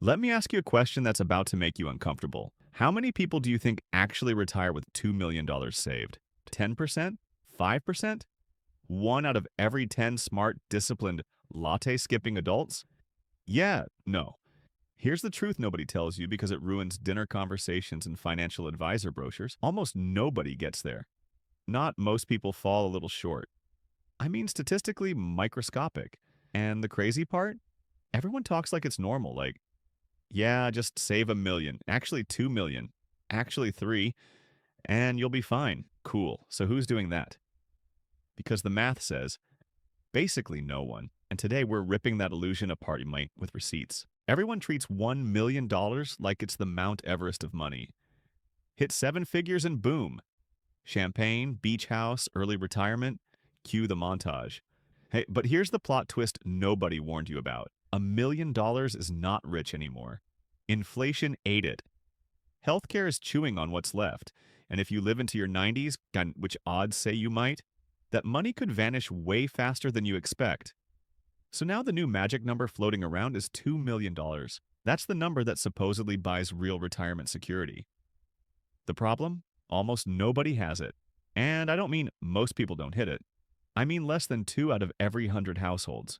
Let me ask you a question that's about to make you uncomfortable. How many people do you think actually retire with $2 million saved? 10%? 5%? One out of every 10 smart, disciplined, latte-skipping adults? Yeah, no. Here's the truth nobody tells you because it ruins dinner conversations and financial advisor brochures. Almost nobody gets there. Not most people fall a little short. I mean statistically microscopic. And the crazy part? Everyone talks like it's normal, like, yeah, just save a million, actually 2 million, actually 3, and you'll be fine. Cool. So who's doing that? Because the math says basically no one. And today we're ripping that illusion apart, you might, with receipts. Everyone treats $1 million like it's the Mount Everest of money. Hit 7 figures and boom. Champagne, beach house, early retirement. Cue the montage. Hey, but here's the plot twist nobody warned you about. $1 million is not rich anymore. Inflation ate it. Healthcare is chewing on what's left. And if you live into your 90s, which odds say you might, that money could vanish way faster than you expect. So now the new magic number floating around is $2 million. That's the number that supposedly buys real retirement security. The problem? Almost nobody has it. And I don't mean most people don't hit it. I mean less than 2 out of every 100 households.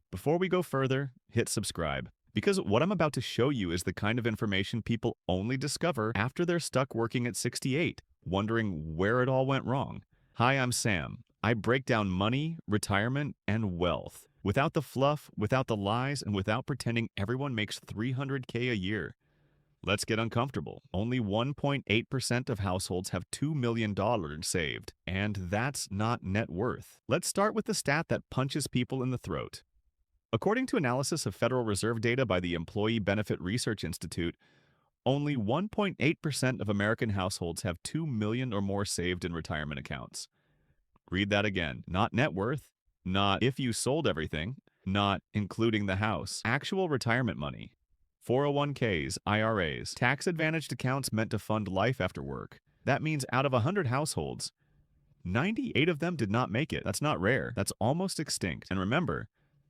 Before we go further, hit subscribe. Because what I'm about to show you is the kind of information people only discover after they're stuck working at 68, wondering where it all went wrong. Hi, I'm Sam. I break down money, retirement, and wealth. Without the fluff, without the lies, and without pretending everyone makes $300K a year. Let's get uncomfortable. Only 1.8% of households have $2 million saved, and that's not net worth. Let's start with the stat that punches people in the throat. According to analysis of Federal Reserve data by the Employee Benefit Research Institute, only 1.8% of American households have $2 million or more saved in retirement accounts. Read that again. Not net worth, not if you sold everything, not including the house. Actual retirement money. 401ks, IRAs, tax-advantaged accounts meant to fund life after work. That means out of 100 households, 98 of them did not make it. That's not rare. That's almost extinct. And remember,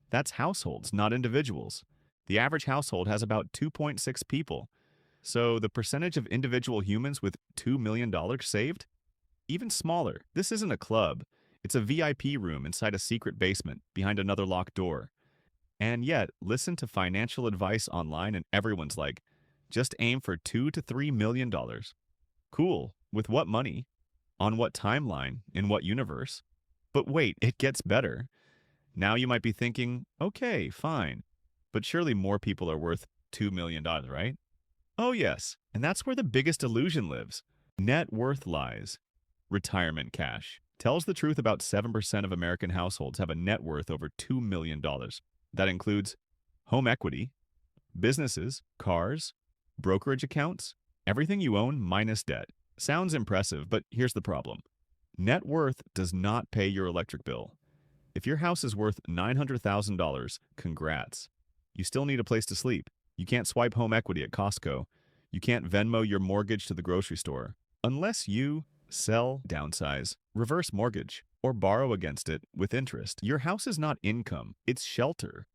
that's households, not individuals. The average household has about 2.6 people. So the percentage of individual humans with $2 million saved? Even smaller. This isn't a club. It's a VIP room inside a secret basement behind another locked door. And yet, listen to financial advice online and everyone's like, just aim for $2 to $3 million. Cool. With what money? On what timeline? In what universe? But wait, it gets better. Now you might be thinking, okay, fine. But surely more people are worth $2 million, right? Oh yes, and that's where the biggest illusion lives. Net worth lies. Retirement cash tells the truth. About 7% of American households have a net worth over $2 million. That includes home equity, businesses, cars, brokerage accounts, everything you own minus debt. Sounds impressive, but here's the problem. Net worth does not pay your electric bill. If your house is worth $900,000, congrats. You still need a place to sleep. You can't swipe home equity at Costco. You can't Venmo your mortgage to the grocery store. Unless you sell, downsize, reverse mortgage, or borrow against it with interest. Your house is not income, it's shelter.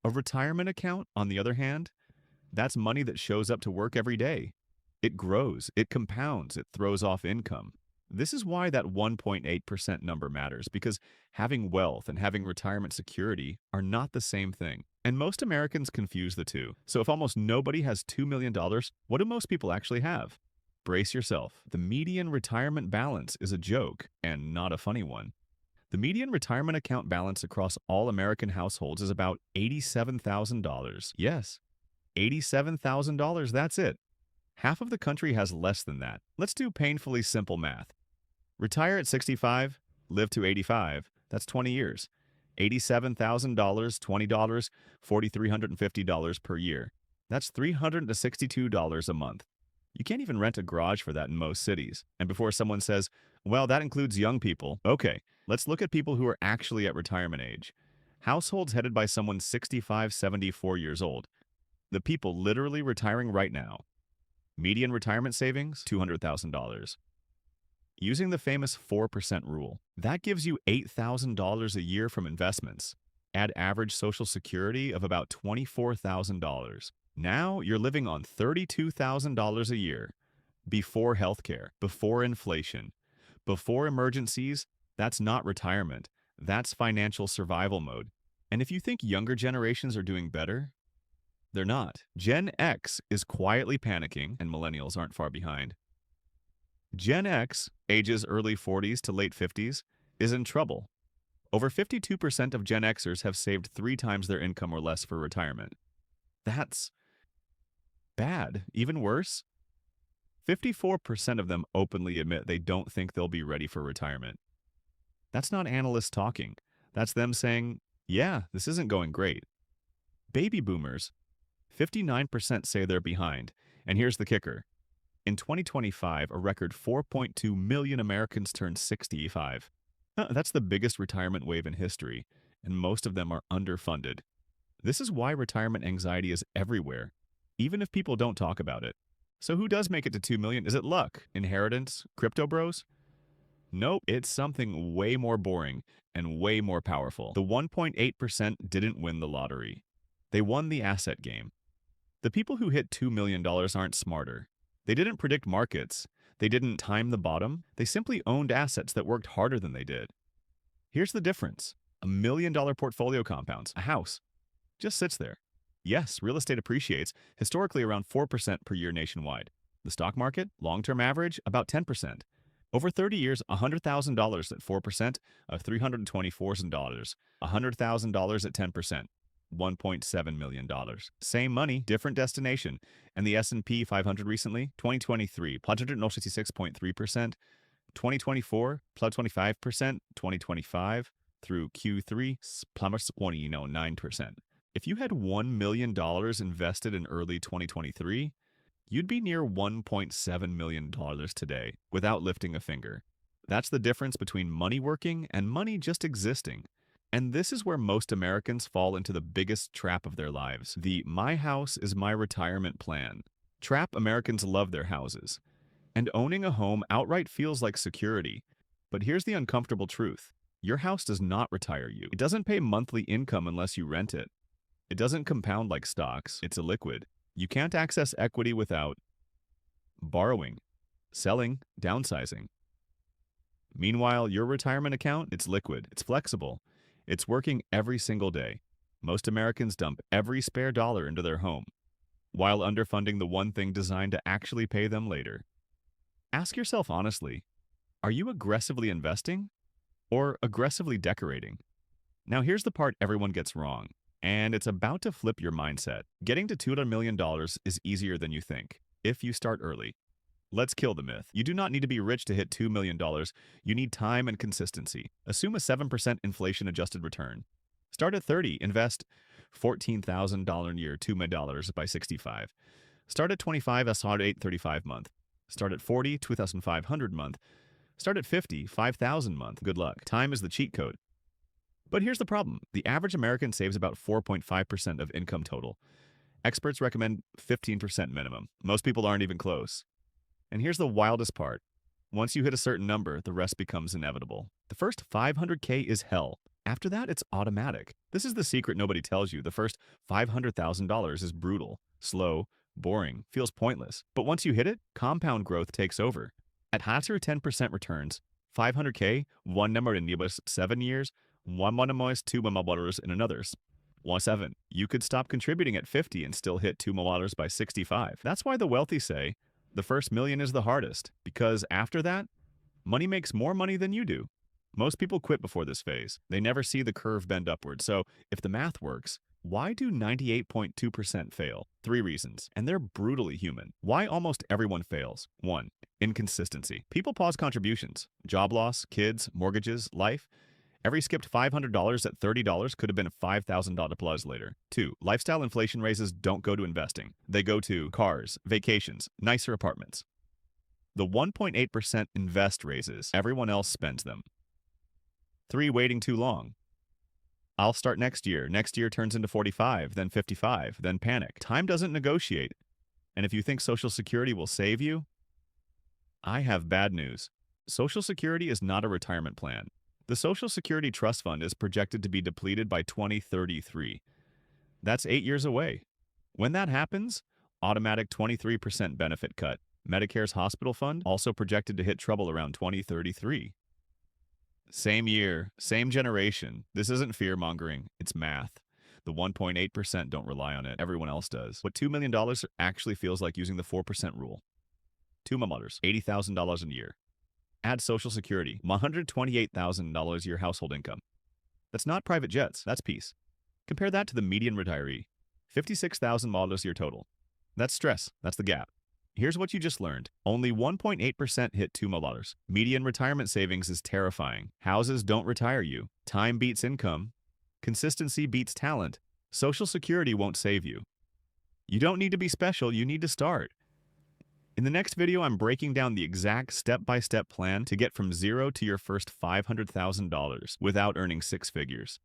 A retirement account, on the other hand, that's money that shows up to work every day. It grows, it compounds, it throws off income. This is why that 1.8% number matters, because having wealth and having retirement security are not the same thing. And most Americans confuse the two. So if almost nobody has $2 million, what do most people actually have? Brace yourself. The median retirement balance is a joke, and not a funny one. The median retirement account balance across all American households is about $87,000. Yes, $87,000, that's it. Half of the country has less than that. Let's do painfully simple math. Retire at 65, live to 85, that's 20 years. $87,000, $20, $4,350 per year. That's $362 a month. You can't even rent a garage for that in most cities. And before someone says, well, that includes young people. Okay, let's look at people who are actually at retirement age. Households headed by someone 65, 74 years old. The people literally retiring right now. Median retirement savings, $200,000. Using the famous 4% rule, that gives you $8,000 a year from investments. Add average Social Security of about $24,000. Now you're living on $32,000 a year. Before healthcare, before inflation, before emergencies, that's not retirement. That's financial survival mode. And if you think younger generations are doing better, they're not. Gen X is quietly panicking, and millennials aren't far behind. Gen X, ages early 40s to late 50s, is in trouble. Over 52% of Gen Xers have saved 3 times their income or less for retirement. That's bad. Even worse, 54% of them openly admit they don't think they'll be ready for retirement. That's not analysts talking. That's them saying, yeah, this isn't going great. Baby boomers, 59% say they're behind. And here's the kicker. In 2025, a record 4.2 million Americans turned 65. That's the biggest retirement wave in history, and most of them are underfunded. This is why retirement anxiety is everywhere, even if people don't talk about it. So who does make it to 2 million? Is it luck, inheritance, crypto bros? Nope, it's something way more boring and way more powerful. The 1.8% didn't win the lottery. They won the asset game. The people who hit $2 million aren't smarter. They didn't predict markets. They didn't time the bottom. They simply owned assets that worked harder than they did. Here's the difference. $1 million portfolio compounds, a house, just sits there. Yes, real estate appreciates, historically around 4% per year nationwide. The stock market, long-term average, about 10%. Over 30 years, $100,000 at 4%, $324,000. $100,000 at 10%. $1.7 million. Same money, different destination. And the S&P 500 recently, 2023, plus 166.3%, 2024, plus 25%, 2025 through Q3, plus 29%. If you had $1 million invested in early 2023, you'd be near $1.7 million today without lifting a finger. That's the difference between money working and money just existing. And this is where most Americans fall into the biggest trap of their lives. The "my house is my retirement plan" trap. Americans love their houses. And owning a home outright feels like security. But here's the uncomfortable truth. Your house does not retire you. It doesn't pay monthly income unless you rent it. It doesn't compound like stocks. It's illiquid. You can't access equity without borrowing, selling, downsizing. Meanwhile, your retirement account, it's liquid, it's flexible. It's working every single day. Most Americans dump every spare dollar into their home, while underfunding the one thing designed to actually pay them later. Ask yourself honestly, are you aggressively investing or aggressively decorating? Now here's the part everyone gets wrong, and it's about to flip your mindset. Getting to $200 million is easier than you think, if you start early. Let's kill the myth. You do not need to be rich to hit $2 million. You need time and consistency. Assume a 7% inflation-adjusted return. Start at 30. Invest $14,000 a year, $2 million by 65. Start at 25, that's $835 month. Start at 40, $2,500 month. Start at 50, $5,000 month. Good luck. Time is the cheat code. But here's the problem. The average American saves about 4.5% of income total. Experts recommend 15% minimum. Most people aren't even close. And here's the wildest part. Once you hit a certain number, the rest becomes inevitable. The first $500K is hell. After that, it's automatic. This is the secret nobody tells you. The first $500,000 is brutal, slow, boring, feels pointless. But once you hit it, compound growth takes over. At higher 10% returns, 500K, one number in 7 years, one monomoist, two monomoisters in another. 7. You could stop contributing at 50 and still hit 2 monomoisters by 65. That's why the wealthy say, the first million is the hardest, because after that, money makes more money than you do. Most people quit before this phase. They never see the curve bend upward. So if the math works, why do 98.2% fail? 3 reasons, and they're brutally human. Why almost everyone fails? 1. Inconsistency. People pause contributions. Job loss, kids, mortgages, life. Every skipped $500 at $30 could have been $5,000 plus later. 2. Lifestyle inflation raises don't go to investing. They go to cars, vacations, nicer apartments. The 1.8% invest raises. Everyone else spends them. 3. Waiting too long. I'll start next year. Next year turns into 45, then 55, then panic. Time doesn't negotiate. And if you think Social Security will save you, I have bad news. Social Security is not a retirement plan. The Social Security Trust Fund is projected to be depleted by 2033. That's 8 years away. When that happens, automatic 23% benefit cut. Medicare's hospital fund also projected to hit trouble around 2033. Same year, same generation. This isn't fear-mongering, it's math. The 1.8% don't rely on it, everyone else does. What $2 million actually feels like using the 4% rule. $2 million, $80,000 a year. Add Social Security, $128,000 a year household income. That's not private jets, that's peace. Compare that to the median retiree, $56,000 a year total. That's stress, that's the gap. Here's what you just learned. Only 1.8% hit $2 million. Median retirement savings is terrifying. Houses don't retire you. Time beats income. Consistency beats talent. Social Security won't save you. You don't need to be special, you need to start. In the next video, I'm breaking down the exact step-by-step plan to get from zero to your first $500,000 without earning six figures.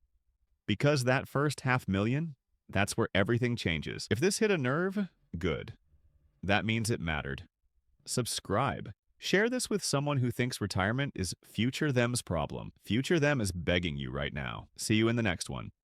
Because that first $500,000, that's where everything changes. If this hit a nerve, good. That means it mattered. Subscribe. Share this with someone who thinks retirement is future them's problem. Future them is begging you right now. See you in the next one.